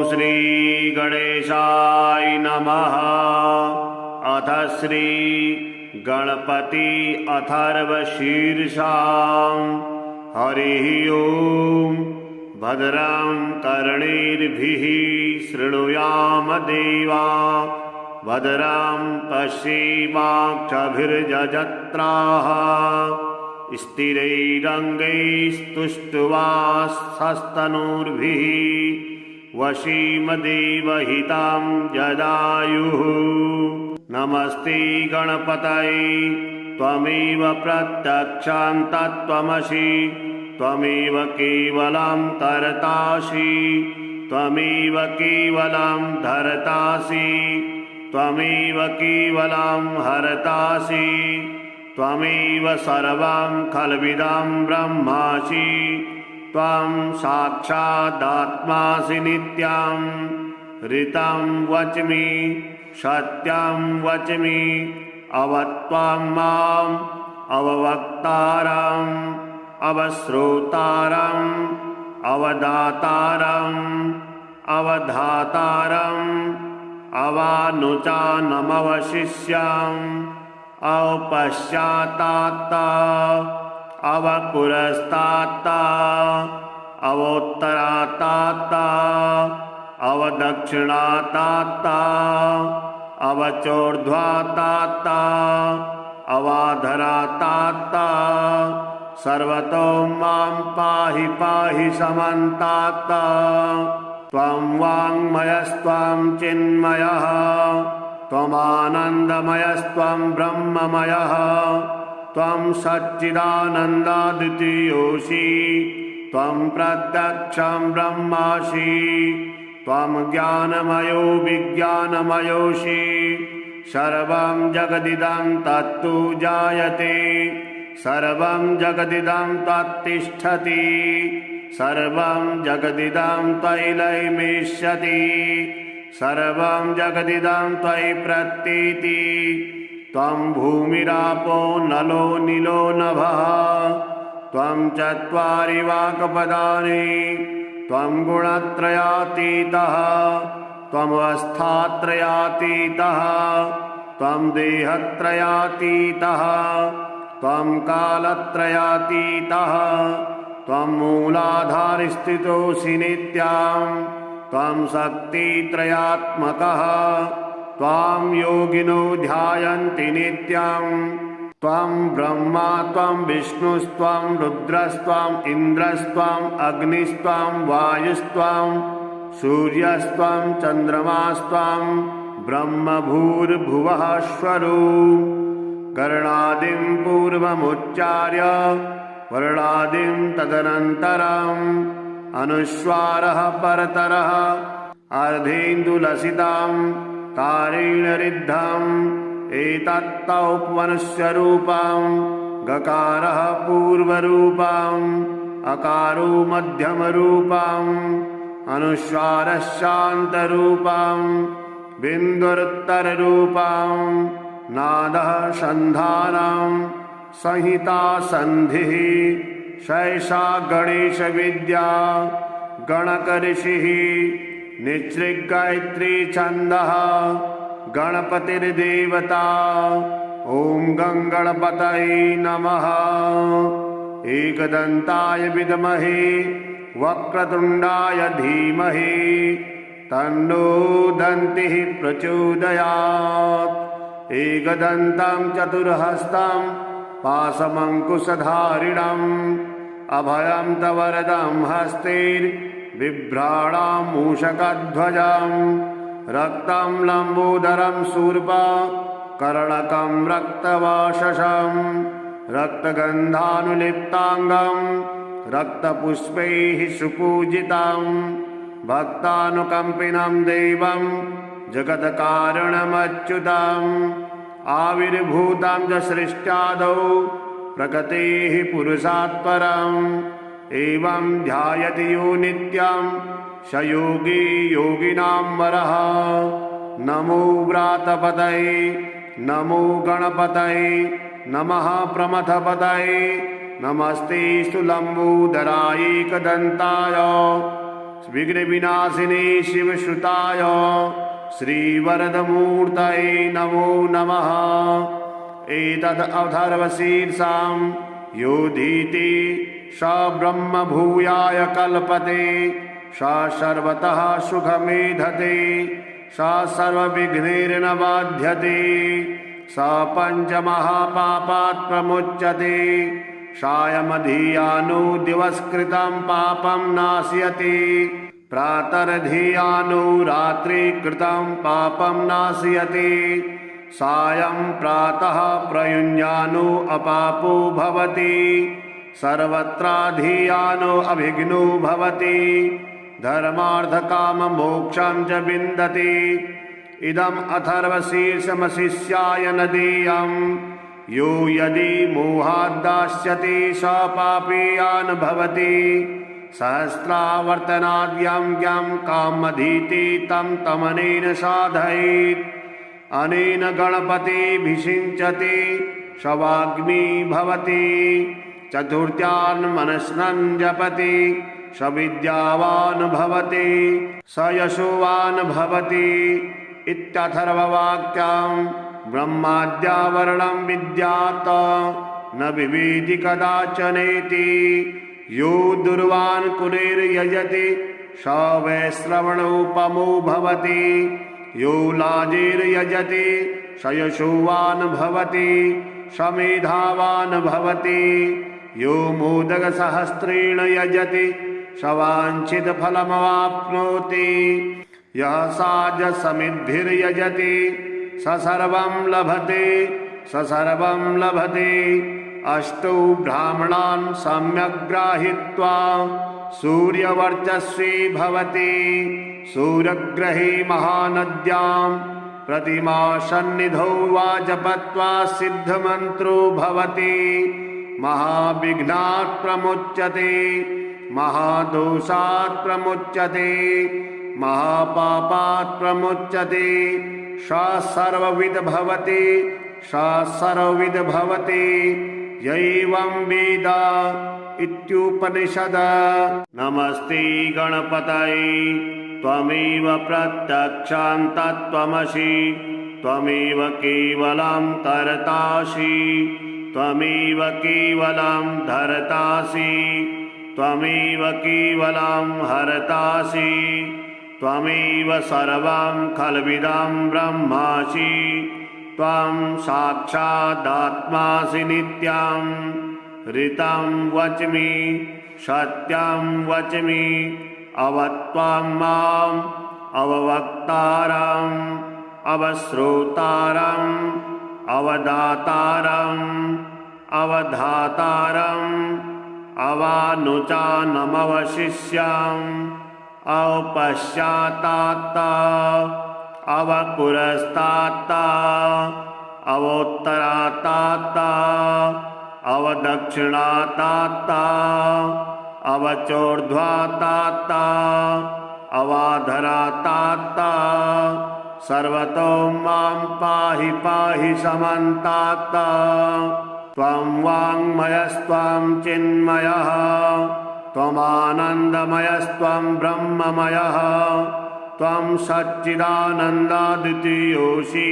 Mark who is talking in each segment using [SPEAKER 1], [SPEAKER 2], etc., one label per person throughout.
[SPEAKER 1] श्री गणेशाय नमः। अथ श्री गणपति अथर्वशीर्षां हरिः ओं। भद्रं कर्णेभिः शृणुयाम देवा, भद्रं पश्येमाक्षभिर्यजत्राः। स्थिरैरङ्गैस्तुष्ट्वास्तनूर्भिः वशीमदेवहितं जदायुः। नमस्ते गणपतये त्वमेव प्रत्यक्षं तत्त्वमसि, त्वमेव केवलं कर्तासि, त्वमेव केवलं धर्तासि, त्वमेव केवलं हर्तासि, त्वमेव सर्वं खल्विदं ब्रह्मासि। त्वं साक्षादात्मासि नित्यं, ऋतं वच्मि सत्यं वच्मि। अवत्वं माम् अववक्तारम् अवश्रोतारम् अवदातारम् अवधातारम् अवानुचानमवशिष्यम् अवपश्चातात्ता अवपुरस्तात्ता अवोत्तरातात्ता अवदक्षिणातात्ता अवचोर्ध्वातात्ता अवाधरातात्ता। सर्वतो मां पाहि पाहि समन्तात्ता। त्वं वाङ्मयस्त्वं चिन्मयः, त्वमानन्दमयस्त्वं ब्रह्ममयः। त्वं सच्चिदानन्दाद्वितीयोऽसि, त्वं प्रत्यक्षं ब्रह्मासि। त्वं ज्ञानमयो विज्ञानमयोऽसि। सर्वं जगदिदं तत्तु जायते, सर्वं जगदिदं तत्तिष्ठति, सर्वं जगदिदं त्वयि लयमेष्यति, सर्वं जगदिदं त्वयि प्रतीति। त्वं भूमिरापो नलो नीलो नभः, त्वं चत्वारि वाक्पदानि। त्वं गुणत्रयातीतः, त्वमवस्थात्रयातीतः, त्वं देहत्रयातीतः, त्वं कालत्रयातीतः। त्वं मूलाधारस्थितोऽसि नित्यं, त्वं शक्तित्रयात्मकः। त्वां योगिनो ध्यायन्ति नित्यं। त्वं ब्रह्मा त्वं विष्णुस्त्वं रुद्रस्त्वं इन्द्रस्त्वं अग्निस्त्वं वायुस्त्वं सूर्यस्त्वं चन्द्रमास्त्वं ब्रह्मभूर्भुवः स्वरूप। कर्णादिं पूर्वमुच्चार्य वर्णादिं तदनन्तरम् अनुस्वारः परतरः अर्धेन्दुलसितं तारेण ऋद्धम्। एतत्तौपमनुष्यरूपं गकारः पूर्वरूपम् अकारो मध्यमरूपम् अनुस्वारः शान्तरूपम् बिन्दुरुत्तररूपम् नादः सन्धानं संहिता सन्धिः। सैषा गणेशविद्या गणकऋषिः निसृगायत्री छन्दः गणपतिर्देवता। ॐ गणपतये नमः। एकदन्ताय विद्महे वक्रतुण्डाय धीमहि तन्नो दन्तिः प्रचोदयात्। एकदन्तं चतुर्हस्तं पाशमङ्कुशधारिणम् अभयं तवरदं हस्तैर्बिभ्राणां मूषकध्वजम्। रक्तं लम्बोदरं शूर्पा कर्णकं रक्तवाससं रक्तगन्धानुलिप्ताङ्गं रक्तपुष्पैः सुपूजितं भक्तानुकम्पिनं देवं जगत्कारणमच्युतम्। आविर्भूतं च सृष्ट्यादौ प्रकृतेः पुरुषात् परम्। एवं ध्यायति यो नित्यं स योगी योगिनां वरः। नमो व्रातपतये नमो गणपतये नमः प्रमथपतये नमस्ते लम्बोदराय एकदन्ताय विघ्नविनाशिने शिवसुताय श्रीवरदमूर्तये नमो नमः। एतद् अथर्वशीर्षां योधीति स ब्रह्मभूयाय कल्पते, स सर्वतः सुखमेधते, स सर्वविघ्नैर्न बाध्यते, स पञ्चमहापापात् प्रमुच्यते, सायमधियानो दिवस्कृतं पापं नाशयति, प्रातर्धियानो रात्रिकृतं पापं नाशयति, सायं प्रातः प्रयुञ्जानो अपापो भवति, सर्वत्राधियानो अभिघ्नो भवति, धर्मार्थकाममोक्षं च विन्दति। इदम् अथर्वशीर्षमशिष्याय नदीयम्, यो यदि मोहाद्दास्यति स पापीयान् भवति, सहस्रावर्तनाद्यं ज्ञं कामधीति तं तमनेन साधयेत्, अनेन गणपतिभिषिञ्चति शवाग्नि भवति, चतुर्थ्यान् मनस्नन् जपति स विद्यावान् भवति, स यशोवान् भवति। इत्यथर्ववाक्यं ब्रह्माद्यावरणं विद्यात् न विवेदि कदाचनेति, यो दुर्वान् कुलेर्यजति स वैश्रवणोपमो भवति, यो लाजेर्यजति स यशोवान् भवति, स मेधावान् भवति, यो मोदकसहस्रेण यजति स वाञ्छितफलमवाप्नोति, यः साजसमिद्भिर्यजति स सर्वं लभते, स सर्वं लभते। अष्टौ ब्राह्मणान् सम्यक् गृहीत्वा सूर्यवर्चस्वी भवति, सूर्यग्रहे महानद्यां प्रतिमासन्निधौ वा जपत्वा सिद्धमन्त्रो भवति, महाविघ्नात् प्रमुच्यते, महादोषात् प्रमुच्यते, महापापात् प्रमुच्यते, स सर्वविद् भवति, स सर्वविद् भवति, यैवं वेद इत्युपनिषद। नमस्ते गणपतये त्वमेव प्रत्यक्षं तत्त्वमसि, त्वमेव केवलं कर्तासि, त्वमेव केवलं धर्तासि, त्वमेव केवलं हर्तासि, त्वमेव सर्वं खल्विदं ब्रह्मासि, त्वं साक्षादात्मासि नित्यं। ऋतं वच्मि सत्यं वच्मि, अवत्वं माम् अववक्तारम् अवश्रोतारम् अवदातारम् अवधातारम् अवानुचानमवशिष्यम् अवपश्चात्ता अवपुरस्तात्ता अवोत्तरात्ता अवदक्षिणात्ता अवचोर्ध्वात्ता अवाधरात्ता सर्वतो मां पाहि पाहि समन्तात्ता। त्वं वाङ्मयस्त्वं चिन्मयः त्वमानन्दमयस्त्वं ब्रह्ममयः त्वं सच्चिदानन्दाद्वितीयोऽसि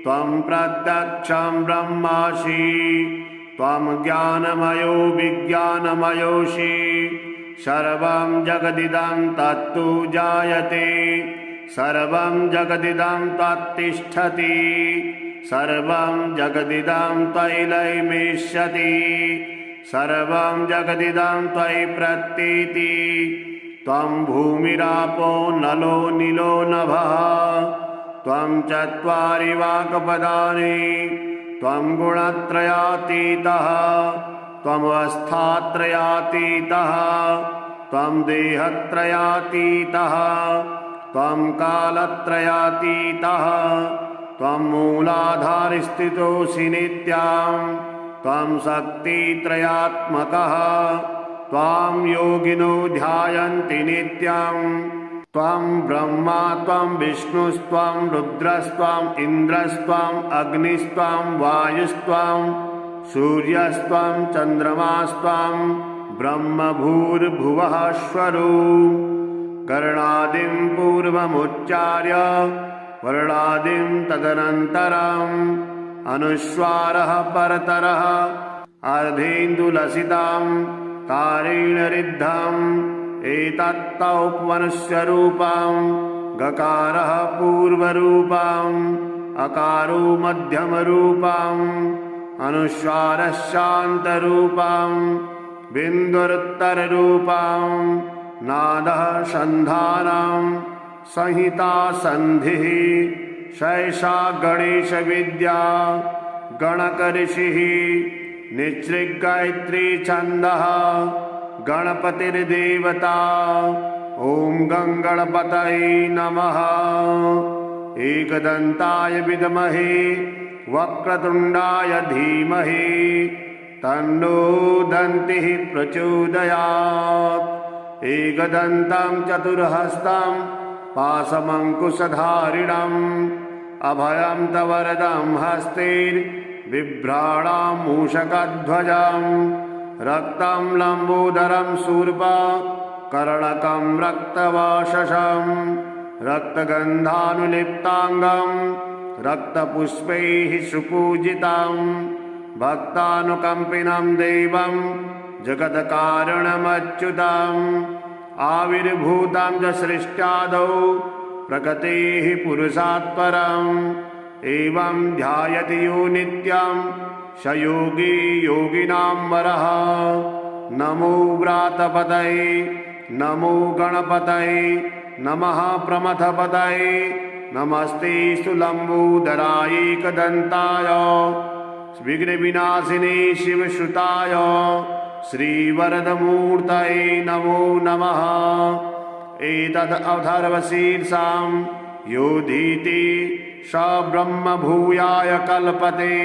[SPEAKER 1] त्वं प्रत्यक्षं ब्रह्मासि त्वं ज्ञानमयो विज्ञानमयोऽसि सर्वं जगदिदं तत्तु जायते सर्वं जगदिदं तत्तिष्ठति सर्वं जगदिदं त्वयि लयमेष्यति सर्वं जगदिदं त्वयि प्रतीति। त्वं भूमिरापो नलो नीलो नभः त्वं चत्वारि वाक्पदानि त्वं गुणत्रयातीतः त्वमवस्थात्रयातीतः त्वं देहत्रयातीतः त्वं कालत्रयातीतः त्वं मूलाधारस्थितोऽसि नित्यं त्वं शक्तित्रयात्मकः त्वां योगिनो ध्यायन्ति नित्यं त्वं ब्रह्मा त्वं विष्णुस्त्वं रुद्रस्त्वं इन्द्रस्त्वं अग्निस्त्वं वायुस्त्वं सूर्यस्त्वं चन्द्रमास्त्वं ब्रह्म भूर्भुवः स्वरूप। कर्णादिं पूर्वमुच्चार्य वर्णादिं तदनन्तरम् अनुस्वारः परतरः अर्धेन्दुलसितां तारेण रिद्धम् एतत्तौपवनस्यरूपं गकारः पूर्वरूपम् अकारो मध्यमरूपम् अनुस्वारः शान्तरूपम् बिन्दुरुत्तररूपम् नादः सन्धानं संहिता सन्धिः शैषा गणेशविद्या गणकऋषिः निसृग्गायत्री छन्दः गणपतिर्देवता ॐ गङ्गणपतये नमः। एकदन्ताय विद्महे वक्रतुण्डाय धीमहि तन्नो दन्तिः प्रचोदयात्। एकदन्तं चतुर्हस्तं पाशमङ्कुशधारिणम् अभयं तवरदं हस्तैर्बिभ्राणां मूषकध्वजं रक्तं लम्बोदरं शूर्पा कर्णकं रक्तवाससं रक्तगन्धानुलिप्ताङ्गं रक्तपुष्पैः सुपूजितं भक्तानुकम्पिनं देवं जगत्कारणमच्युतम् आविर्भूतं च सृष्ट्यादौ प्रकृतेः पुरुषात् परम् एवं ध्यायति यो नित्यं स योगी योगिनां वरः। नमो व्रातपतये नमो गणपतये नमः प्रमथपतये नमस्ते लम्बोदराय एकदन्ताय विघ्नविनाशिने शिवसुताय श्रीवरदमूर्तये नमो नमः। एतदथर्वशीर्षां योधीति स ब्रह्मभूयाय कल्पते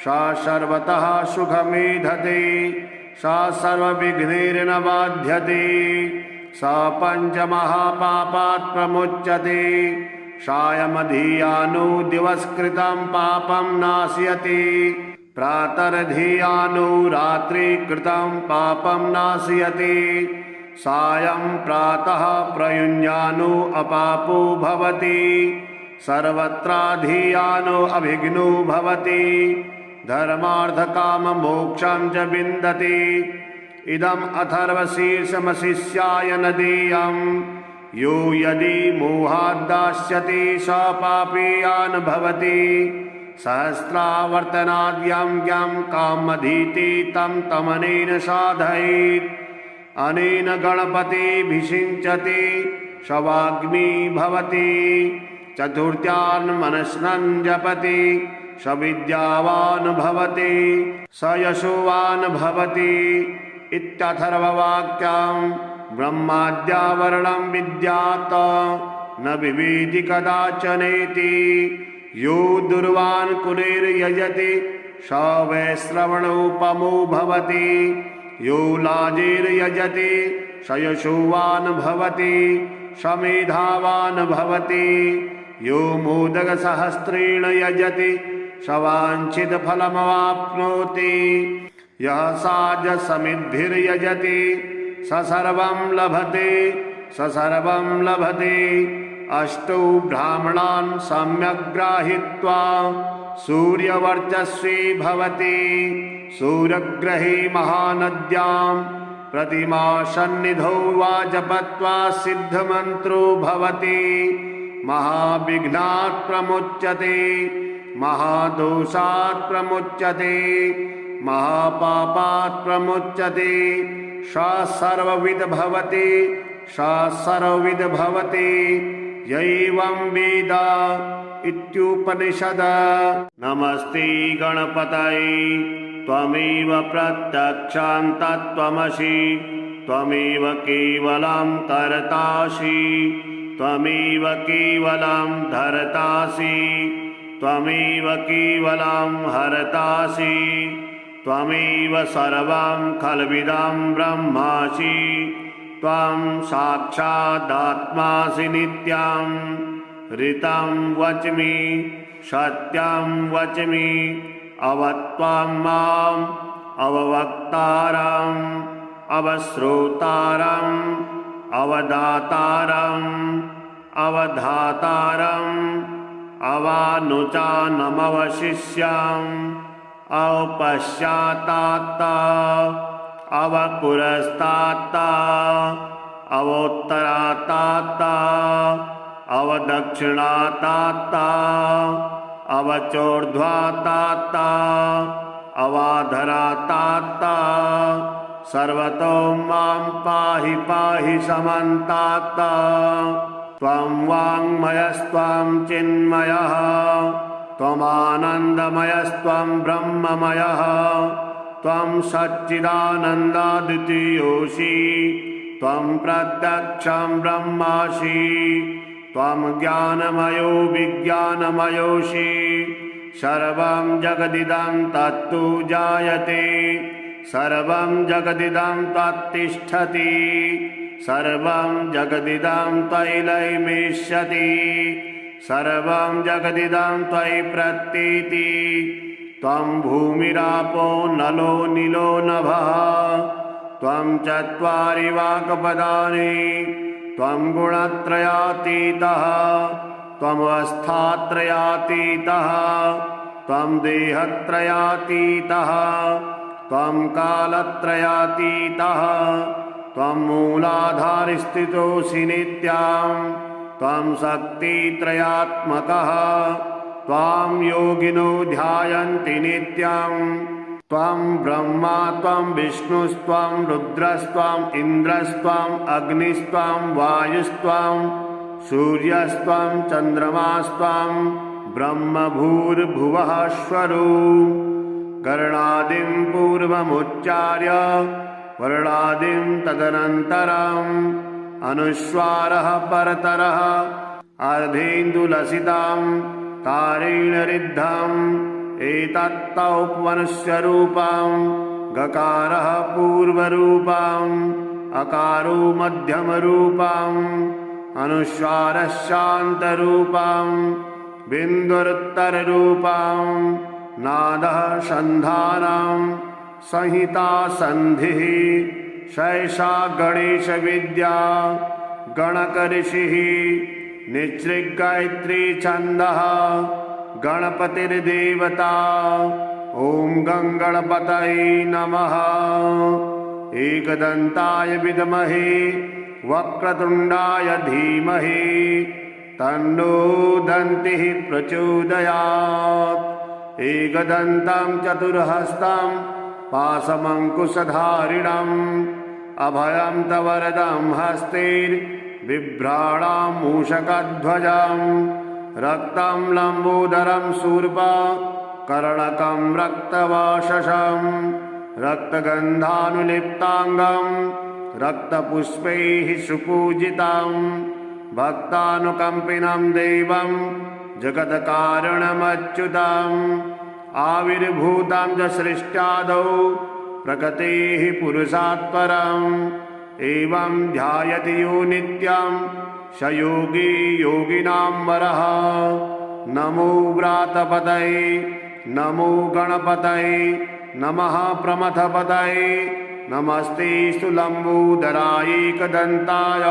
[SPEAKER 1] स सर्वतः सुखमेधते स सर्वविघ्नैर्न बाध्यते स पञ्चमहापापात् प्रमुच्यते सायमधियानो दिवस्कृतं पापं नाशयति प्रातर्धियानो रात्रिकृतं पापं नाशयति सायं प्रातः प्रयुञ्जानो अपापो भवति सर्वत्राधियानो अभिघ्नो भवति धर्मार्थकाममोक्षं च विन्दति। इदम् अथर्वशीर्षमशिष्याय नदीयम् यो यदि मोहाद्दास्यति स पापीयान् भवति सहस्रावर्तनाद्यं ज्ञं कामधीति तं तमनेन साधयेत् अनेन गणपतिभिषिञ्चति शवाग्नि भवति चतुर्थ्यान् मनस्नन् जपति स विद्यावान् भवति स यशोवान् भवति इत्यथर्ववाक्यम् ब्रह्माद्यावरणं विद्यात् न विवेदि कदाचनेति यो दुर्वान् कुलेर्यजति स वैश्रवणोपमो भवति यो लाजेर्यजति स यशोवान् भवति स मेधावान् भवति यो मोदकसहस्रेण यजति स वाञ्छितफलमवाप्नोति यः साजसमिद्भिर्यजति स सर्वं लभते स सर्वं लभते। अष्टौ ब्राह्मणान् सम्यक् गृहीत्वा सूर्यवर्चस्वी भवति सूर्यग्रहे महानद्यां प्रतिमासन्निधौ वा जपत्वा सिद्धमन्त्रो भवति महाविघ्नात् प्रमुच्यते महादोषात् प्रमुच्यते महापापात् प्रमुच्यते स सर्वविद् भवति स सर्वविद् भवति यैवं वेद इत्युपनिषद। नमस्ते गणपतये त्वमेव प्रत्यक्षं तत्त्वमसि त्वमेव केवलं कर्तासि त्वमेव केवलं धर्तासि त्वमेव केवलं हर्तासि त्वमेव सर्वं खल्विदं ब्रह्मासि त्वं साक्षादात्मासि नित्यं ऋतं वच्मि सत्यं वच्मि अवत्वं माम् अववक्तारम् अवश्रोतारम् अवदातारम् अवधातारम् अवानुचानमवशिष्यम् अवपश्चात्ता अवपुरस्तात्ता अवोत्तरात्ता अवदक्षिणात्ता अवचोर्ध्वात्ता अवाधरात्ता सर्वतो मां पाहि पाहि समन्तात्ता त्वं वाङ्मयस्त्वं चिन्मयः त्वमानन्दमयस्त्वं ब्रह्ममयः त्वं सच्चिदानन्दाद्वितीयोऽसि त्वं प्रत्यक्षं ब्रह्मासि त्वं ज्ञानमयो विज्ञानमयोऽसि सर्वं जगदिदं तत्तु जायते सर्वं जगदिदं तत्तिष्ठति सर्वं जगदिदं त्वयि लयमिष्यति सर्वं जगदिदं त्वयि प्रतीति त्वं भूमिरापो नलो नीलो नभः त्वं चत्वारि वाक्पदानि त्वं गुणत्रयातीतः त्वमवस्थात्रयातीतः त्वं देहत्रयातीतः त्वं कालत्रयातीतः त्वं मूलाधारस्थितोऽसि नित्यं त्वं शक्तित्रयात्मकः त्वां योगिनो ध्यायन्ति नित्यं त्वं ब्रह्मा त्वं विष्णुस्त्वं रुद्रस्त्वं इन्द्रस्त्वं अग्निस्त्वं वायुस्त्वं सूर्यस्त्वं चन्द्रमास्त्वं ब्रह्मभूर्भुवः स्वरूप कर्णादिं पूर्वमुच्चार्य वर्णादिं तदनन्तरम् अनुस्वारः परतरः अर्धेन्दुलसितं तारेण ऋद्धम् एतत्तौपमनुष्यरूपं गकारः पूर्वरूपम् अकारो मध्यमरूपम् अनुस्वारः शान्तरूपम् बिन्दुरुत्तररूपम् नादः सन्धानं संहिता सन्धिः शैषा गणेशविद्या गणकऋषिः निसृग्गायत्री छन्दः गणपतिर्देवता ॐ गङ्गणपतये नमः एकदन्ताय विद्महे वक्रतुण्डाय धीमहि तन्नो दन्तिः प्रचोदयात् एकदन्तं चतुर्हस्तं पाशमङ्कुशधारिणम् अभयं तवरदं हस्तैर्बिभ्राणां मूषकध्वजम् रक्तं लम्बोदरं शूर्पा कर्णकं रक्तवाशसं रक्तगन्धानुलिप्ताङ्गं रक्तपुष्पैः सुपूजितं भक्तानुकम्पिनं देवं जगत्कारणमच्युतम् आविर्भूतं च सृष्ट्यादौ प्रकृतेः पुरुषात् परम् एवं ध्यायति यो नित्यं स योगी योगिनां वरः नमो व्रातपतये नमो गणपतये नमः प्रमथपतये नमस्ते लम्बोदराय एकदन्ताय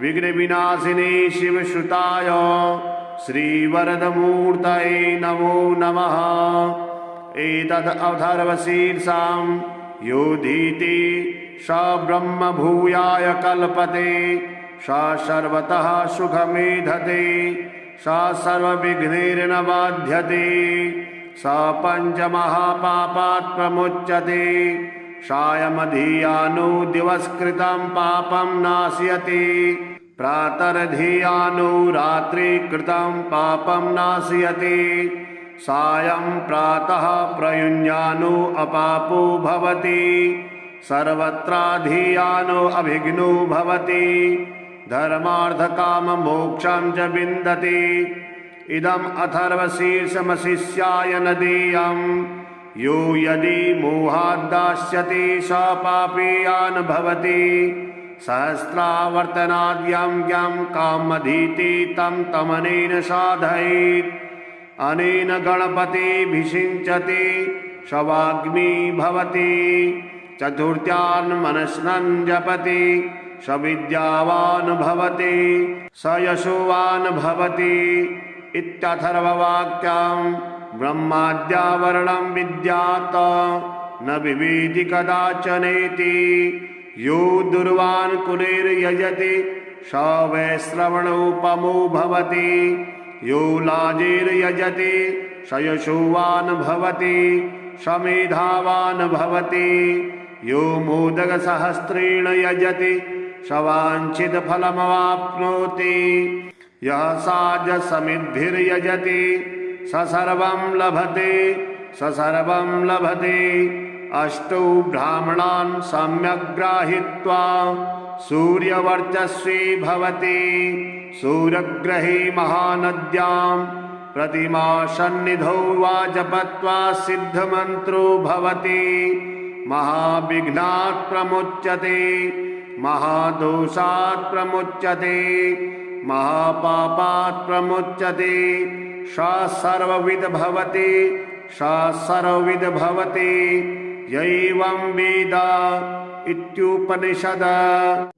[SPEAKER 1] विघ्नविनाशिने शिवसुताय श्रीवरदमूर्तये नमो नमः एतद् अथर्वशीर्षां योधीति स ब्रह्मभूयाय कल्पते स सर्वतः सुखमेधते स सर्वविघ्नैर्न बाध्यते स पञ्चमहापापात् प्रमुच्यते सायमधियानो दिवस्कृतं पापं नाशयति प्रातर्धियानो रात्रिकृतं पापं नाशयति सायं प्रातः प्रयुञ्जानो अपापो भवति सर्वत्राधियानो अभिघ्नो भवति धर्मार्थकाममोक्षं च विन्दति इदम् अथर्वशीर्षमशिष्याय न देयम् यो यदि मोहाद्दास्यति स पापीयान् भवति सहस्रावर्तनाद्यं ज्ञं कामधीति तं तमनेन साधयेत् अनेन गणपतिभिषिञ्चति सवाग्मी भवति चतुर्थ्यान् मनस्नं जपति स विद्यावान् भवति स यशोवान् भवति इत्यथर्ववाक्यां ब्रह्माद्यावरणं विद्यात् न विवेदि कदाचनेति यो दुर्वान् कुलेर्यजति स वै श्रवणोपमो भवति यो लाजेर्यजति स यशोवान् भवति स मेधावान् भवति यो मोदकसहस्रेण यजति स वाञ्छितफलमवाप्नोति यः साजसमिद्धिर्यजति स सर्वं लभते स सर्वं लभते अष्टौ ब्राह्मणान् सम्यक् गृहीत्वा सूर्यवर्चस्वी भवति सूर्यग्रहे महानद्यां प्रतिमा सन्निधौ वा जपत्वा सिद्धमन्त्रो भवति महाविघ्नात् प्रमुच्यते महादोषात् प्रमुच्यते महापापात् प्रमुच्यते स सर्वविद् भवति स सर्वविद् भवति यैवं वेद इत्युपनिषद।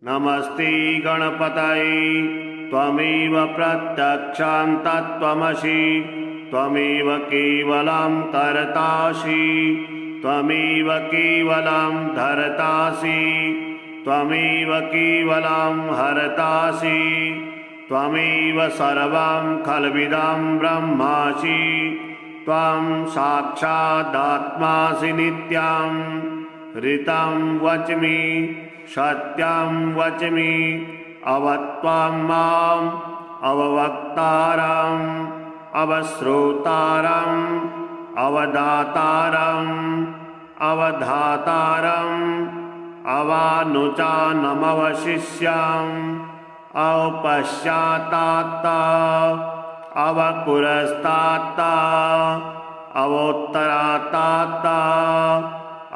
[SPEAKER 1] नमस्ते गणपतये त्वमेव प्रत्यक्षं तत्त्वमसि त्वमेव केवलं कर्तासि त्वमेव केवलं धर्तासि त्वमेव केवलं हर्तासि त्वमेव सर्वं खल्विदं ब्रह्मासि त्वं साक्षादात्मासि नित्यं ऋतं वच्मि सत्यं वच्मि अवत्वं माम् अववक्तारम् अवश्रोतारम् अवदातारम् अवधातारम् अवानुचानमवशिष्याम् अवपश्चातात्ता अवपुरस्तात्ता अवोत्तरातात्ता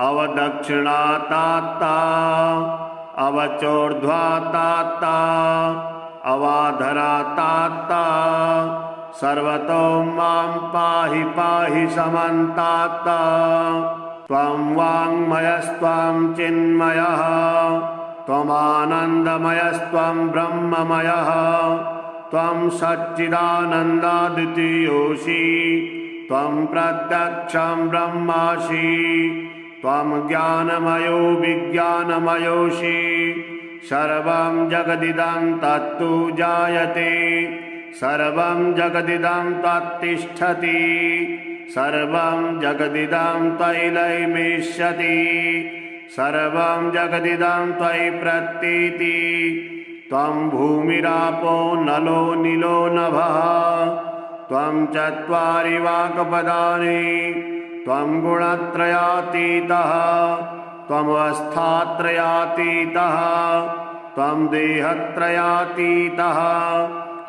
[SPEAKER 1] अवदक्षिणातात्ता अवचोर्ध्वातात्ता अवाधरातात्ता सर्वतो मां पाहि पाहि समन्तात्ता त्वं वाङ्मयस्त्वं चिन्मयः त्वमानन्दमयस्त्वं ब्रह्ममयः त्वं सच्चिदानन्दाद्वितीयोऽसि त्वं प्रत्यक्षं ब्रह्मासि त्वं ज्ञानमयो विज्ञानमयोऽसि सर्वं जगदिदं तत्तु जायते सर्वं जगदिदं त्वत्तिष्ठति सर्वं जगदिदं त्वयि लयमेष्यति सर्वं जगदिदं त्वयि प्रतीति त्वं भूमिरापो नलो नीलो नभः त्वं चत्वारि वाक्पदानि त्वं गुणत्रयातीतः त्वमवस्थात्रयातीतः त्वं देहत्रयातीतः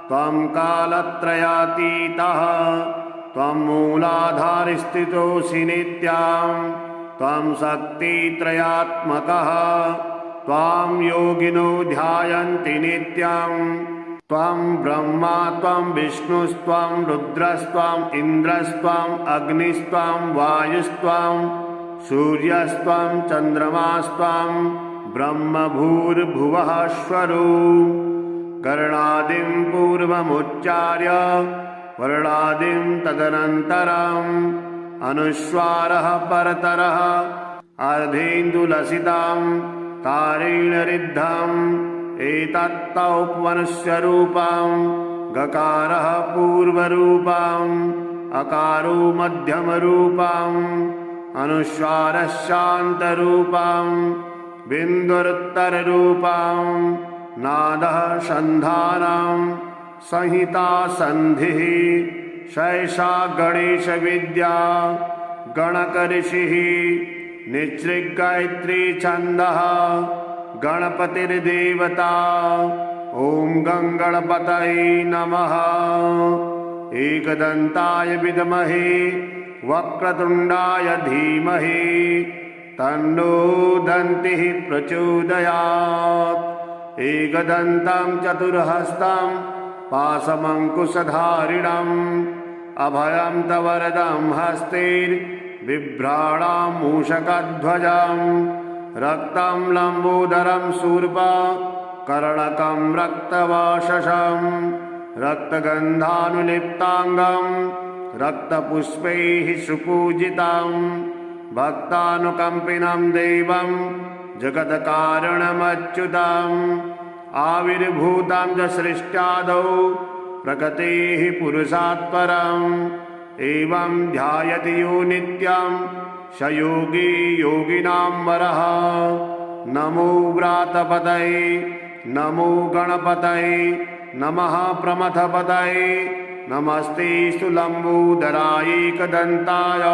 [SPEAKER 1] त्वं कालत्रयातीतः त्वं मूलाधारस्थितोऽसि नित्यं त्वं शक्तित्रयात्मकः त्वां योगिनो ध्यायन्ति नित्यं त्वं ब्रह्मा त्वं विष्णुस्त्वं रुद्रस्त्वं इन्द्रस्त्वं अग्निस्त्वं वायुस्त्वं सूर्यस्त्वं चन्द्रमास्त्वं ब्रह्मभूर्भुवः स्वरू कर्णादिं पूर्वमुच्चार्य वर्णादिं तदनन्तरम् अनुस्वारः परतरः अर्धेन्दुलसितं तारेण रिद्धम् एतत्तौपमनुष्यरूपं गकारः पूर्वरूपम् अकारो मध्यमरूपम् अनुस्वारः शान्तरूपम् बिन्दुरुत्तररूपम् नादः सन्धानं संहिता सन्धिः शैषा गणेशविद्या गणकऋषिः निसृगायत्री छन्दः गणपतिर्देवता ॐ गणपतये नमः। एकदन्ताय विद्महे वक्रतुण्डाय धीमहि तन्नो दन्तिः प्रचोदयात्। एकदन्तं चतुर्हस्तं पाशमङ्कुशधारिणम् अभयं तवरदं हस्तैर्बिभ्राणां मूषकध्वजम् रक्तं लम्बोदरं शूर्पा कर्णकं रक्तवाशसं रक्तगन्धानुलिप्ताङ्गं रक्तपुष्पैः सुपूजितं भक्तानुकम्पिनं देवं जगत्कारणमच्युतम् आविर्भूतं च सृष्ट्यादौ प्रकृतेः पुरुषात् परम् एवं ध्यायति यो नित्यं स योगी योगिनां वरः। नमो व्रातपतये नमो गणपतये नमः प्रमथपतये नमस्ते लम्बोदराय एकदन्ताय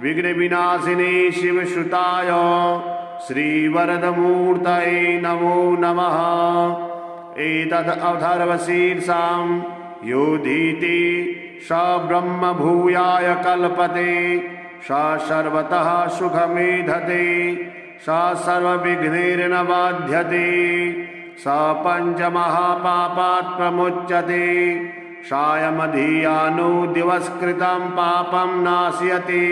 [SPEAKER 1] विघ्नविनाशिने शिवसुताय श्रीवरदमूर्तये नमो नमः। एतद् अथर्वशीर्षां योधीति स ब्रह्मभूयाय कल्पते स सर्वतः सुखमेधते स सर्वविघ्नैर्न बाध्यते स पञ्चमहापापात् प्रमुच्यते सायमधियानो दिवस्कृतं पापं नाशयति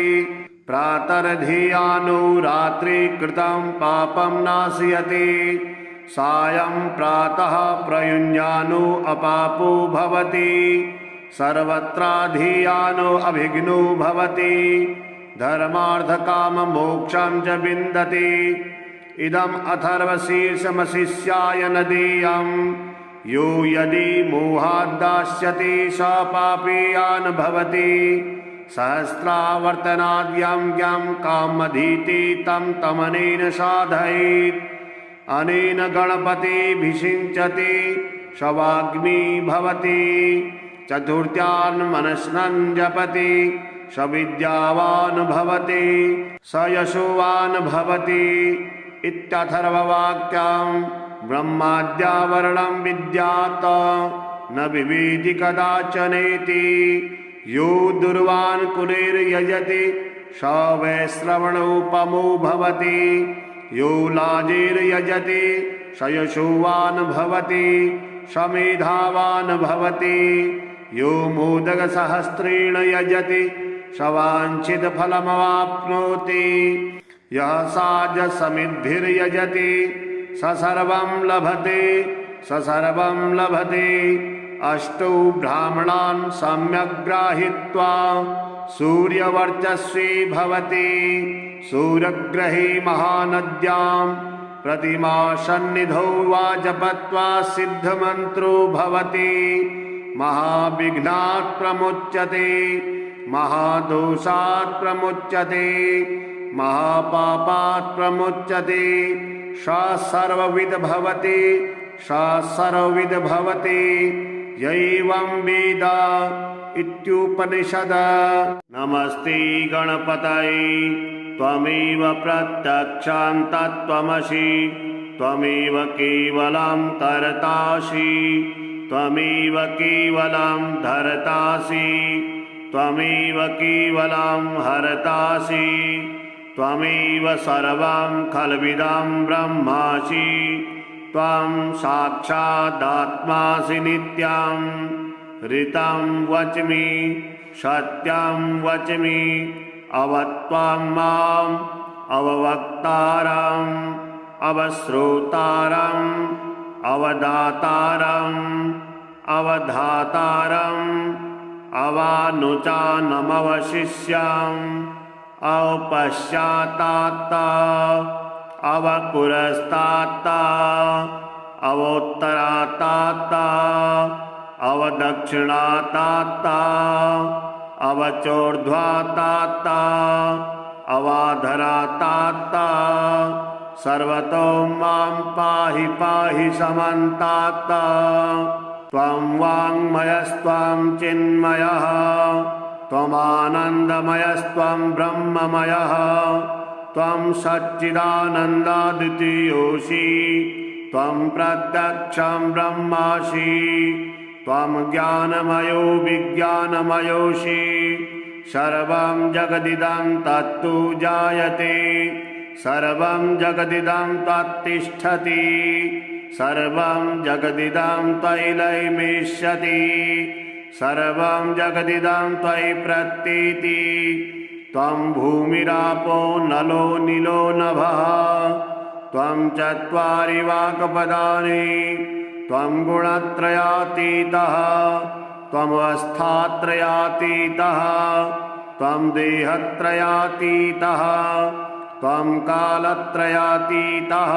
[SPEAKER 1] प्रातर्धियानो रात्रिकृतं पापं नाशयति सायं प्रातः प्रयुञ्जानो अपापो भवति सर्वत्राधियानो अभिघ्नो भवति धर्मार्थकाममोक्षं च विन्दति। इदम् अथर्वशीर्षमशिष्याय न देयं यो यदि मोहाद्दास्यति स पापीयान् भवति सहस्रावर्तनाद्यं ज्ञं कामधीति तं तमनेन साधयेत् अनेन गणपतिभिषिञ्चति शवाग्नि भवति चतुर्थ्यान् मनस्नन् जपति स विद्यावान् भवति स यशोवान् भवति इत्यथर्ववाक्यं ब्रह्माद्यावरणं विद्यात् न विविधि कदाचनेति यो दुर्वान् कुलेर्यजति स वैश्रवणोपमो भवति यो लाजेर्यजति स यशोवान् भवति स मेधावान् भवति यो मोदकसहस्रेण यजति स वाञ्छितफलमवाप्नोति यः साजसमिद्भिर्यजति स सर्वं लभते स सर्वं लभते। अष्टौ ब्राह्मणान् सम्यक् गृहीत्वा सूर्यवर्चस्वी भवति सूर्यग्रहे महानद्यां प्रतिमासन्निधौ वा जपत्वा सिद्धमन्त्रो भवति महाविघ्नात् प्रमुच्यते महादोषात् प्रमुच्यते महापापात् प्रमुच्यते स सर्वविद् भवति स सर्वविद् भवति यैवं वेद इत्युपनिषद। नमस्ते गणपतये त्वमेव प्रत्यक्षं तत्त्वमसि त्वमेव केवलं कर्तासि त्वमेव केवलं धर्तासि त्वमेव केवलं हर्तासि त्वमेव सर्वं खल्विदं ब्रह्मासि त्वं साक्षादात्मासि नित्यं ऋतं वच्मि सत्यं वच्मि अवत्वं माम् अववक्तारम् अवश्रोतारम् अवदातारम् अवधातारम् अवानुचानमवशिष्यम् अवपश्चात्ता अवपुरस्तात्ता अवोत्तरात्ता अवदक्षिणात्ता अवचोर्ध्वात्ता अवाधरात्ता सर्वतो मां पाहि पाहि समन्तात्ता त्वं वाङ्मयस्त्वं चिन्मयः त्वमानन्दमयस्त्वं ब्रह्ममयः त्वं सच्चिदानन्दाद्वितीयोऽसि त्वं प्रत्यक्षं ब्रह्मासि त्वं ज्ञानमयो विज्ञानमयोऽसि सर्वं जगदिदं तत्तु जायते सर्वं जगदिदं तत्तिष्ठति सर्वं जगदिदं त्वयि लयमेष्यति सर्वं जगदिदं त्वयि प्रतीति त्वं भूमिरापो नलो नीलो नभः त्वं चत्वारि वाक्पदानि त्वं गुणत्रयातीतः त्वमवस्थात्रयातीतः त्वं देहत्रयातीतः त्वं कालत्रयातीतः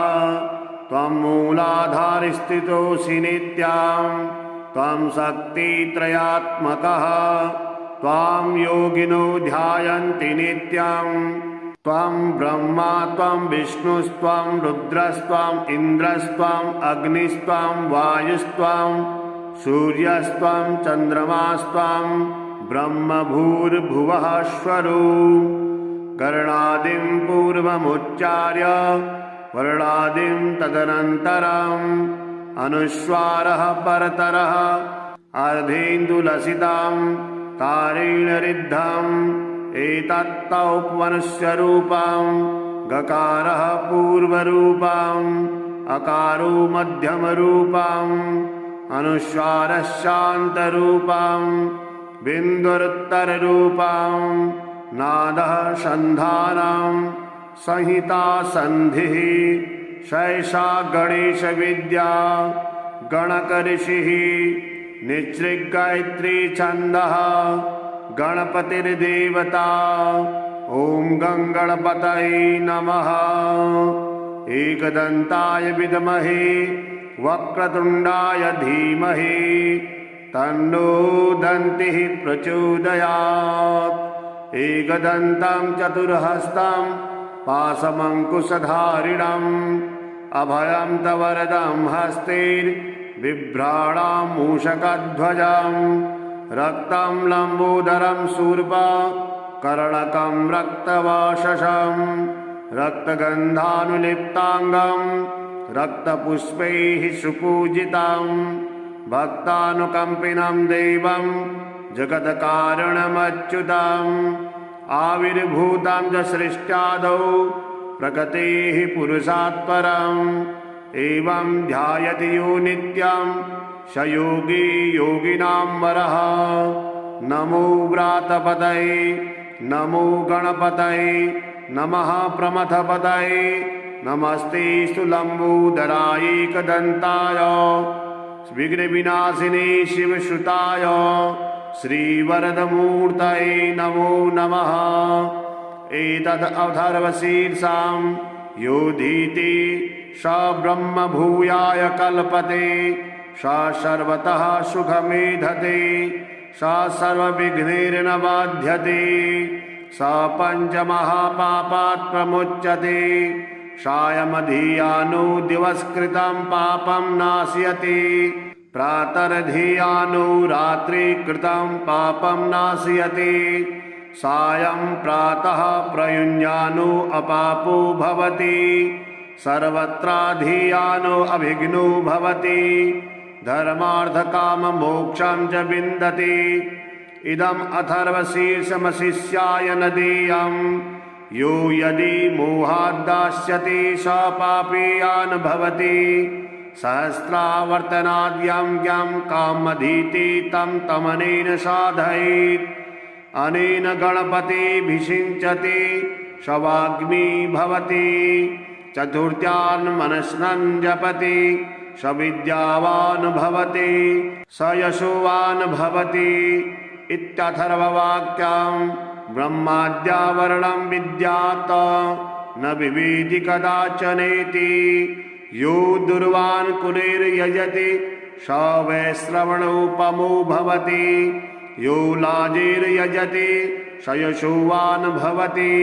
[SPEAKER 1] त्वं मूलाधारस्थितोऽसि नित्यं त्वं शक्तित्रयात्मकः त्वां योगिनो ध्यायन्ति नित्यं त्वं ब्रह्मा त्वं विष्णुस्त्वं रुद्रस्त्वं इन्द्रस्त्वं अग्निस्त्वं वायुस्त्वं सूर्यस्त्वं चन्द्रमास्त्वं ब्रह्मभूर्भुवः स्वरू कर्णादिं पूर्वमुच्चार्य वर्णादिं तदनन्तरम् अनुस्वारः परतरः अर्धेन्दुलसितं तारेण रिद्धम् एतत्तौपवनस्यरूपं गकारः पूर्वरूपम् अकारो मध्यमरूपम् अनुस्वारः शान्तरूपम् बिन्दुरुत्तररूपम् नादः सन्धानं संहिता सन्धिः शैषा गणेशविद्या गणकऋषिः निसृग्गायत्री छन्दः गणपतिर्देवता ॐ गं गणपतये नमः। एकदन्ताय विद्महे वक्रतुण्डाय धीमहि तन्नो दन्तिः प्रचोदयात्। एकदन्तं चतुर्हस्तं पाशमङ्कुशधारिणम् अभयं तवरदं हस्तैर्बिभ्राणां मूषकध्वजं रक्तं लम्बोदरं शूर्पा कर्णकं रक्तवाससं रक्तगन्धानुलिप्ताङ्गं रक्तपुष्पैः सुपूजितं भक्तानुकम्पिनं देवं जगत्कारणमच्युतम् आविर्भूतं च सृष्ट्यादौ प्रकृतेः पुरुषात् परम् एवं ध्यायति यो नित्यं स योगी योगिनां वरः। नमो व्रातपतये नमो गणपतये नमः प्रमथपतये नमस्ते लम्बोदराय एकदन्ताय विघ्नविनाशिने शिवसुताय श्रीवरदमूर्तये नमो नमः। एतदथर्वशीर्षां योधीति स ब्रह्मभूयाय कल्पते स सर्वतः सुखमेधते स सर्वविघ्नैर्न बाध्यते स पञ्चमहापापात् प्रमुच्यते सायमधियानो दिवस्कृतं पापं नाशयति प्रातर्धियानो रात्रिकृतं पापं नाशयति सायं प्रातः प्रयुञ्जानो अपापो भवति सर्वत्राधियानो अभिघ्नो भवति धर्मार्थकाममोक्षं च विन्दति। इदम् अथर्वशीर्षमशिष्याय नदीयं यो यदि मोहाद्दास्यति स पापीयान् भवति सहस्रावर्तनाद्यं ज्ञं कामधीति तं तमनेन साधयेत् अनेन गणपतिभिषिञ्चति शवाग्नि भवति चतुर्थ्यान् मनस्नन् जपति स विद्यावान् भवति स यशोवान् भवति इत्यथर्ववाक्यं ब्रह्माद्यावरणं विद्यात् न विवेदि कदाचनेति यो दुर्वान् कुलेर्यजति स वैश्रवणोपमो भवति यो लाजेर्यजति स यशोवान् भवति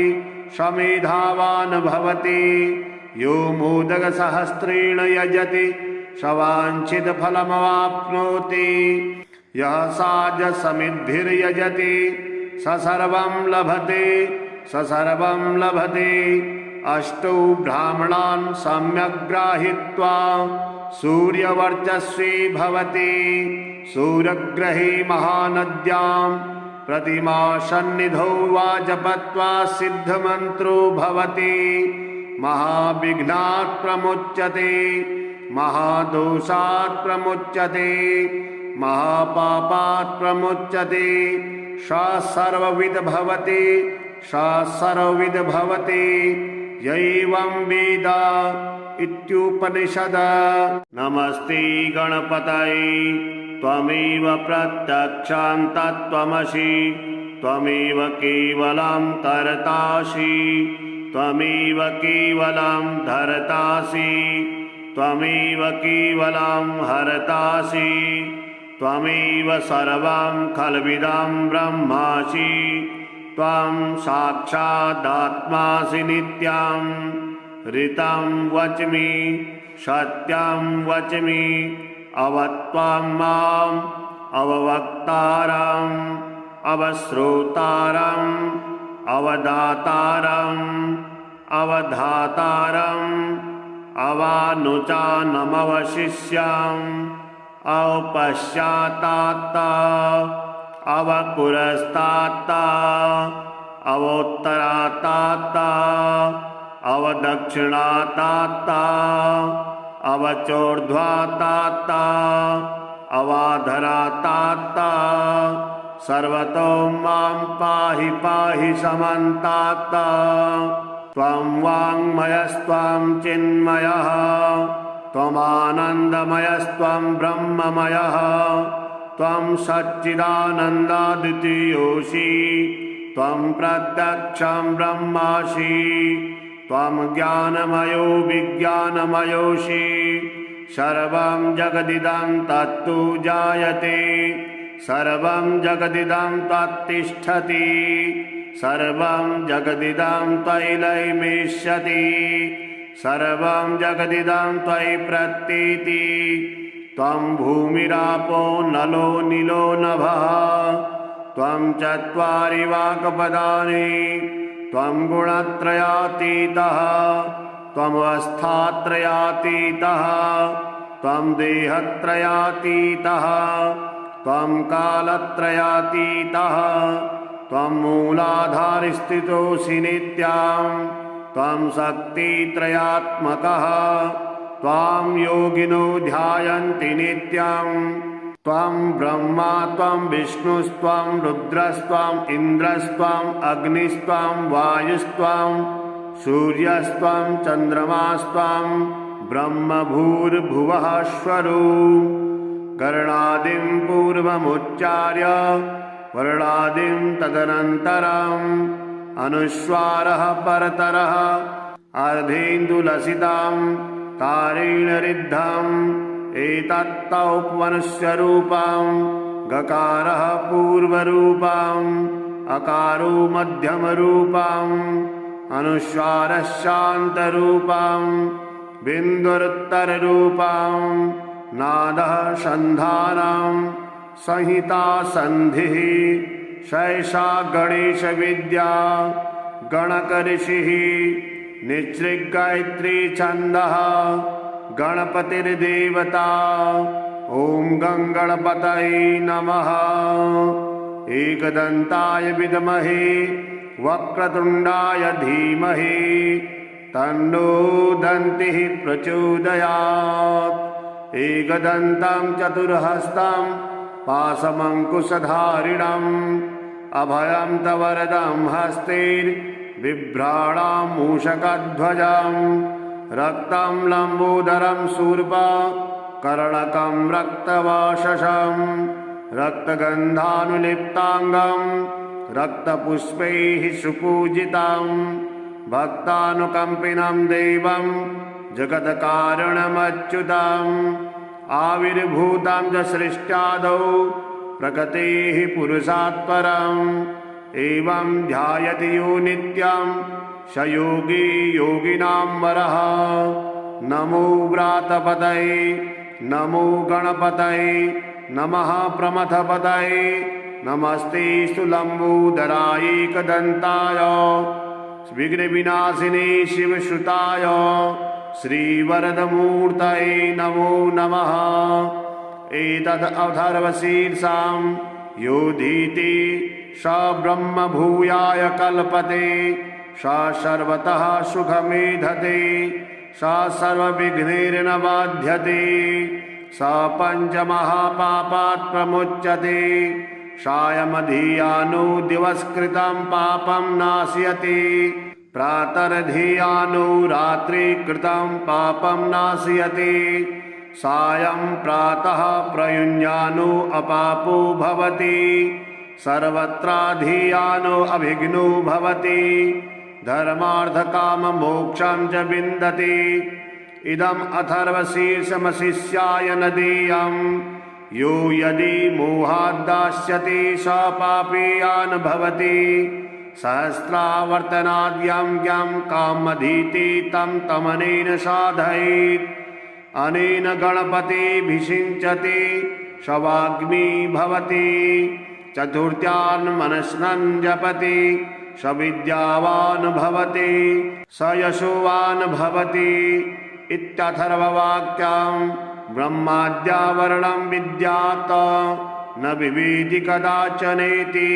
[SPEAKER 1] स मेधावान् भवति यो मोदकसहस्रेण यजति स वाञ्छितफलमवाप्नोति यः साजसमिद्भिर्यजति स सर्वं लभते स सर्वं लभते। अष्टौ ब्राह्मणान् सम्यक् गृहीत्वा सूर्यवर्चस्वी भवति सूर्यग्रहे महानद्यां प्रतिमासन्निधौ वा जपत्वा सिद्धमन्त्रो भवति महाविघ्नात् प्रमुच्यते महादोषात् प्रमुच्यते महापापात् प्रमुच्यते स सर्वविद् भवति स सर्वविद् भवति। यैवं वेद इत्युपनिषद। नमस्ते गणपतये त्वमेव प्रत्यक्षं तत्त्वमसि त्वमेव केवलं तरतासि त्वमेव केवलं धरतासि त्वमेव केवलं हरतासि त्वमेव सर्वं खल्विदं ब्रह्मासि त्वं साक्षादात्मासि नित्यं ऋतं वच्मि सत्यं वच्मि अवत्वं माम् अववक्तारम् अवश्रोतारम् अवदातारम् अवधातारम् अवानुचानमवशिष्यम् अवपश्चातात्ता अवपुरस्तात्ता अवोत्तरातात्ता अवदक्षिणातात्ता अवचोर्ध्वातात्ता अवाधरातात्ता सर्वतो मां पाहि पाहि समन्तात्ता त्वं वाङ्मयस्त्वं चिन्मयः त्वमानन्दमयस्त्वं ब्रह्ममयः त्वं सच्चिदानन्दाद्वितीयोऽसि त्वं प्रत्यक्षं ब्रह्मासि त्वं ज्ञानमयो विज्ञानमयोऽसि सर्वं जगदिदं तत्तु जायते सर्वं जगदिदं तत्तिष्ठति सर्वं जगदिदं त्वयि लयमिष्यति सर्वं जगदिदं त्वयि प्रतीति त्वं भूमिरापो नलो नीलो नभः त्वं चत्वारि वाक्पदानि त्वं गुणत्रयातीतः त्वमवस्थात्रयातीतः त्वं देहत्रयातीतः त्वं कालत्रयातीतः त्वं मूलाधारस्थितोऽसि नित्यं त्वं शक्तित्रयात्मकः त्वां योगिनो ध्यायन्ति नित्यं त्वं ब्रह्मा त्वं विष्णुस्त्वं रुद्रस्त्वं इन्द्रस्त्वं अग्निस्त्वं वायुस्त्वं सूर्यस्त्वं चन्द्रमास्त्वं ब्रह्मभूर्भुवः स्वरूप कर्णादिं पूर्वमुच्चार्य वर्णादिं तदनन्तरम् अनुस्वारः परतरः अर्धेन्दुलसितं तारेण ऋद्धम् एतत्तौपमनुष्यरूपं गकारः पूर्वरूपम् अकारो मध्यमरूपम् अनुस्वारः शान्तरूपम् बिन्दुरुत्तररूपम् नादः सन्धानं संहिता सन्धिः शैषा गणेशविद्या गणकऋषिः निसृगायत्री छन्दः गणपतिर्देवता ॐ गणपतये नमः। एकदन्ताय विद्महे वक्रतुण्डाय धीमहि तन्नो दन्तिः प्रचोदयात्। एकदन्तं चतुर्हस्तं पाशमङ्कुशधारिणम् अभयं तवरदं हस्तैर्बिभ्राणां मूषकध्वजम् रक्तं लम्बोदरं शूर्पा कर्णकं रक्तवाससं रक्तगन्धानुलिप्ताङ्गं रक्तपुष्पैः सुपूजितं भक्तानुकम्पिनं देवं जगत्कारणमच्युतम् आविर्भूतं च सृष्ट्यादौ प्रकृतेः पुरुषात्परम् एवं ध्यायति यो नित्यं स योगी योगिनां वरः। नमो व्रातपतये नमो गणपतये नमः प्रमथपतये नमस्ते लम्बोदराय एकदन्ताय विघ्नविनाशिने शिवसुताय श्रीवरदमूर्तये नमो नमः। एतद् अथर्वशीर्षां योधीति स ब्रह्मभूयाय कल्पते स सर्वतः सुखमेधते स सर्वविघ्नैर्न बाध्यते स पञ्चमहापापात् प्रमुच्यते सायमधियानो दिवस्कृतं पापं नाशयति प्रातर्धियानो रात्रिकृतं पापं नाशयति सायं प्रातः प्रयुञ्जानो अपापो भवति सर्वत्राधियानो अभिघ्नो भवति धर्मार्थकाममोक्षं च विन्दति इदम् अथर्वशीर्षमशिष्याय नदीयम् यो यदि मोहाद्दास्यति स पापीयान् भवति सहस्रावर्तनाद्यं ज्ञं कामधीति तं तमनेन साधयेत् अनेन गणपतिभिषिञ्चति शवाग्मी भवति चतुर्थ्यान् मनस्नन् जपति स विद्यावान् भवति स यशोवान् भवति इत्यथर्ववाक्यं ब्रह्माद्यावरणं विद्यात् न विविधि कदाचनेति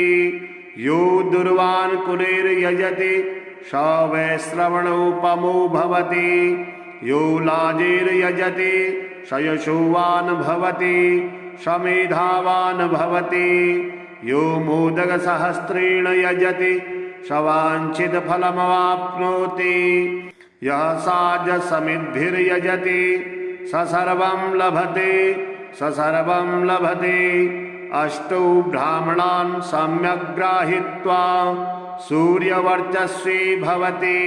[SPEAKER 1] यो दुर्वान् कुलेर्यजति स वैश्रवणोपमो भवति यो लाजिर्यजति स यशोवान् भवति स मेधावान् भवति यो मोदकसहस्रेण यजति स वाञ्छितफलमवाप्नोति यः साजसमिद्भिर्यजति स सर्वं लभते स सर्वं लभते अष्टौ ब्राह्मणान् सम्यक् गृहीत्वा सूर्यवर्चस्वी भवति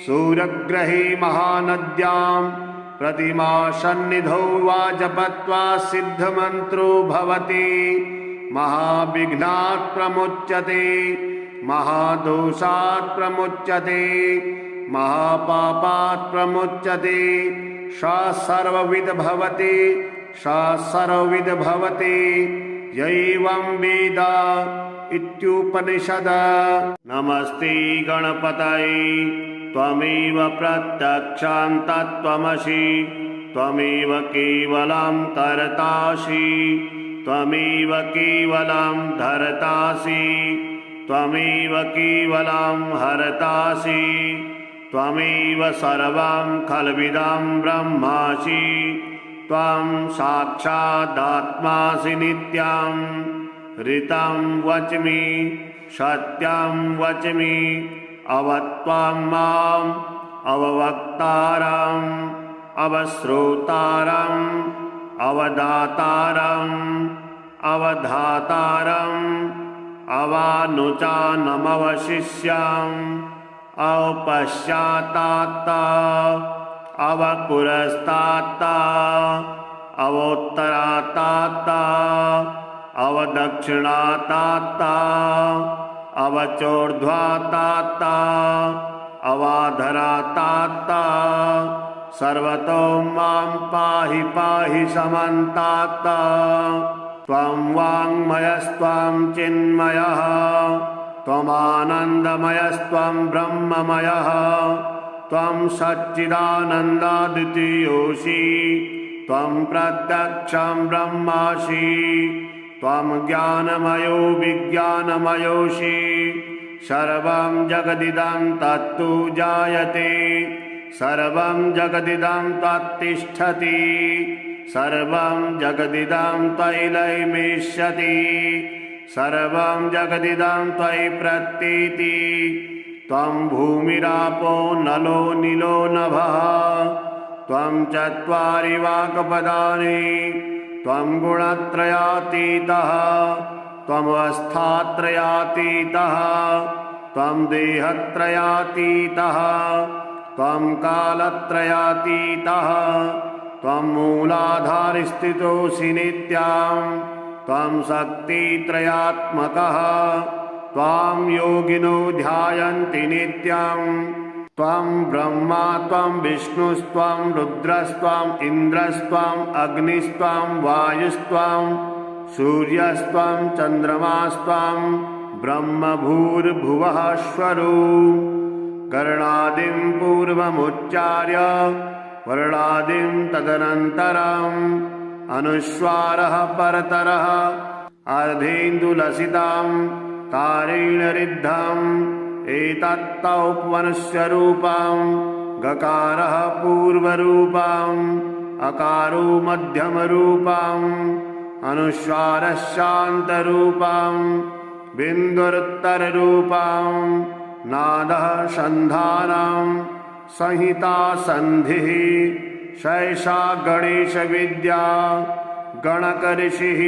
[SPEAKER 1] सूर्यग्रहे महानद्यां प्रतिमासन्निधौ वा जपत्वा सिद्धमन्त्रो भवति महाविघ्नात् प्रमुच्यते महादोषात् प्रमुच्यते महापापात् प्रमुच्यते स सर्वविद् भवति स सर्वविद् भवति यैवं वेद इत्युपनिषद। नमस्ते गणपतये त्वमेव प्रत्यक्षं तत्त्वमसि त्वमेव केवलं कर्तासि त्वमेव केवलं धर्तासि त्वमेव केवलं हर्तासि त्वमेव सर्वं खल्विदं ब्रह्मासि त्वं साक्षादात्मासि नित्यं ऋतं वच्मि सत्यं वच्मि अवत्वं माम् अववक्तारम् अवश्रोतारम् अवदातारम् अवधातारम् अवानुचानमवशिष्याम् अवपश्चात्ता अवपुरस्तात्ता अवोत्तरात्ता अवदक्षिणात्ता अवचोर्ध्वात्ता अवाधरात्ता सर्वतो मां पाहि पाहि समन्तात्ता त्वं वाङ्मयस्त्वं चिन्मयः त्वमानन्दमयस्त्वं ब्रह्ममयः त्वं सच्चिदानन्दाद्वितीयोऽसि त्वं प्रत्यक्षं ब्रह्मासि त्वं ज्ञानमयो विज्ञानमयोऽसि सर्वं जगदिदं तत्तु जायते सर्वं जगदिदं तत्तिष्ठति सर्वं जगदिदं त्वयि लयमेष्यति सर्वं जगदिदं त्वयि प्रतीति त्वं भूमिरापो नलो नीलो नभः त्वं चत्वारि वाक्पदानि त्वं गुणत्रयातीतः त्वमवस्थात्रयातीतः त्वं देहत्रयातीतः त्वं कालत्रयातीतः त्वं मूलाधारस्थितोऽसि नित्यं त्वं शक्तित्रयात्मकः त्वां योगिनो ध्यायन्ति नित्यं त्वं ब्रह्मा त्वं विष्णुस्त्वं रुद्रस्त्वं इन्द्रस्त्वं अग्निस्त्वं वायुस्त्वं सूर्यस्त्वं चन्द्रमास्त्वं ब्रह्मभूर्भुवः स्वरू कर्णादिं पूर्वमुच्चार्य वर्णादिं तदनन्तरम् अनुस्वारः परतरः अर्धेन्दुलसितं तारेण रिद्धम् एतत्तौपमनुष्यरूपं गकारः पूर्वरूपम् अकारो मध्यमरूपम् अनुस्वारः शान्तरूपम् बिन्दुरुत्तररूपम् नादः सन्धानं संहिता सन्धिः शैषा गणेशविद्या गणकऋषिः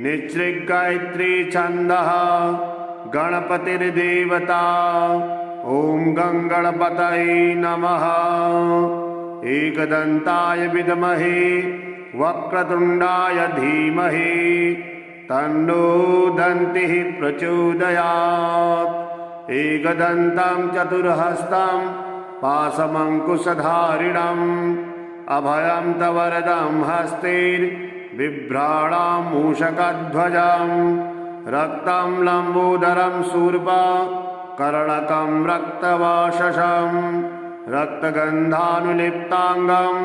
[SPEAKER 1] निसृगायत्री छन्दः गणपतिर्देवता ॐ गङ्गणपतये नमः। एकदन्ताय विद्महे वक्रतुण्डाय धीमहि तन्नो दन्तिः प्रचोदयात्। एकदन्तं चतुर्हस्तं पाशमङ्कुशधारिणम् अभयं तवरदं हस्तैर्बिभ्राणां मूषकध्वजं रक्तं लम्बोदरं शूर्पा कर्णकं रक्तवाससं रक्तगन्धानुलिप्ताङ्गं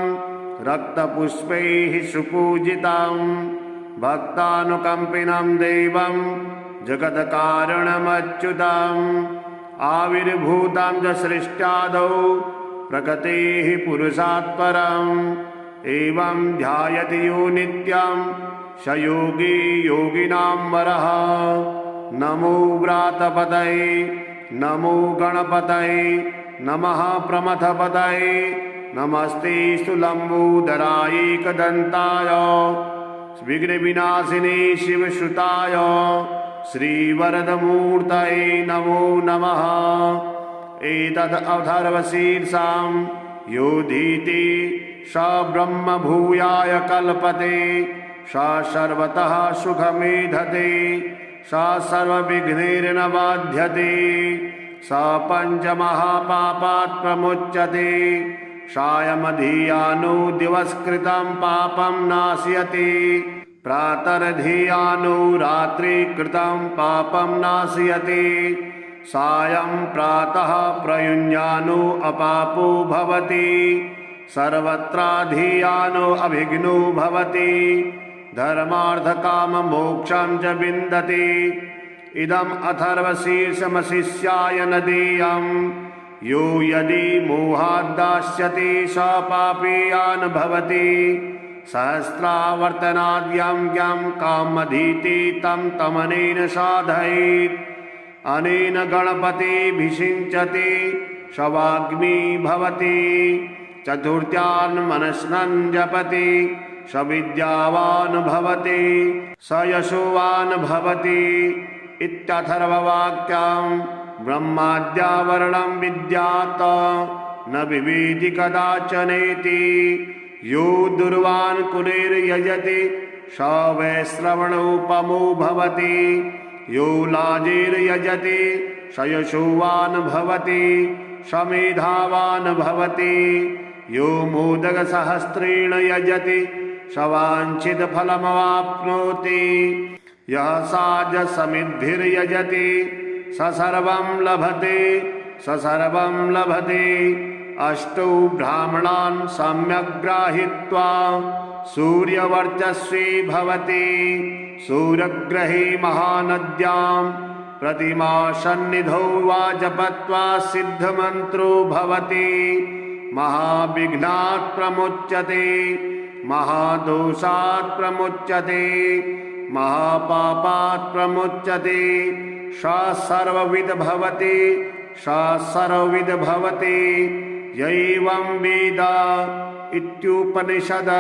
[SPEAKER 1] रक्तपुष्पैः सुपूजितं भक्तानुकम्पिनं देवं जगत्कारणमच्युतम् आविर्भूतं च सृष्ट्यादौ प्रकृतेः पुरुषात् परम् एवं ध्यायति यो नित्यं स योगी योगिनां वरः। नमो व्रातपतये नमो गणपतये नमः प्रमथपतये नमस्ते लम्बोदराय एकदन्ताय विघ्नविनाशिने शिवसुताय श्रीवरदमूर्तये नमो नमः। एतद् अथर्वशीर्षां योधीति स ब्रह्मभूयाय कल्पते स सर्वतः सुखमेधते स सर्वविघ्नैर्न बाध्यते स पञ्चमहापापात् प्रमुच्यते सायमधियानो दिवस्कृतं पापं नाशयति प्रातर्धियानो रात्रिकृतं पापं नाशयति सायं प्रातः प्रयुञ्जानो अपापो भवति सर्वत्राधियानो अभिघ्नो भवति धर्मार्थकाममोक्षं च विन्दति। इदम् अथर्वशीर्षमशिष्याय न देयं यो यदि मोहाद्दास्यति स पापीयान् भवति सहस्रावर्तनाद्यं ज्ञं कामधीति तं तमनेन साधयेत् अनेन गणपतिभिषिञ्चति शवाग्नि भवति चतुर्थ्यान् मनस्नन् जपति स विद्यावान् भवति स यशोवान् भवति इत्यथर्ववाक्यं ब्रह्माद्यावरणं विद्यात् न विविधि कदाचनेति यो दुर्वान् कुलेर्यजति स वैश्रवणोपमो भवति यो लाजिर्यजति स यशोवान् भवति स मेधावान् भवति यो मोदकसहस्रेण यजति स वाञ्छितफलमवाप्नोति यः साजसमिद्भिर्यजति स सर्वं लभते स सर्वं लभते। अष्टौ ब्राह्मणान् सम्यक् गृहीत्वा सूर्यवर्चस्वी भवति सूर्यग्रहे महानद्यां प्रतिमासन्निधौ वा जपत्वा सिद्धमन्त्रो भवति महाविघ्नात् प्रमुच्यते महादोषात् प्रमुच्यते महापापात् प्रमुच्यते स सर्वविद् भवति स सर्वविद् भवति य एवं वेद इत्युपनिषद।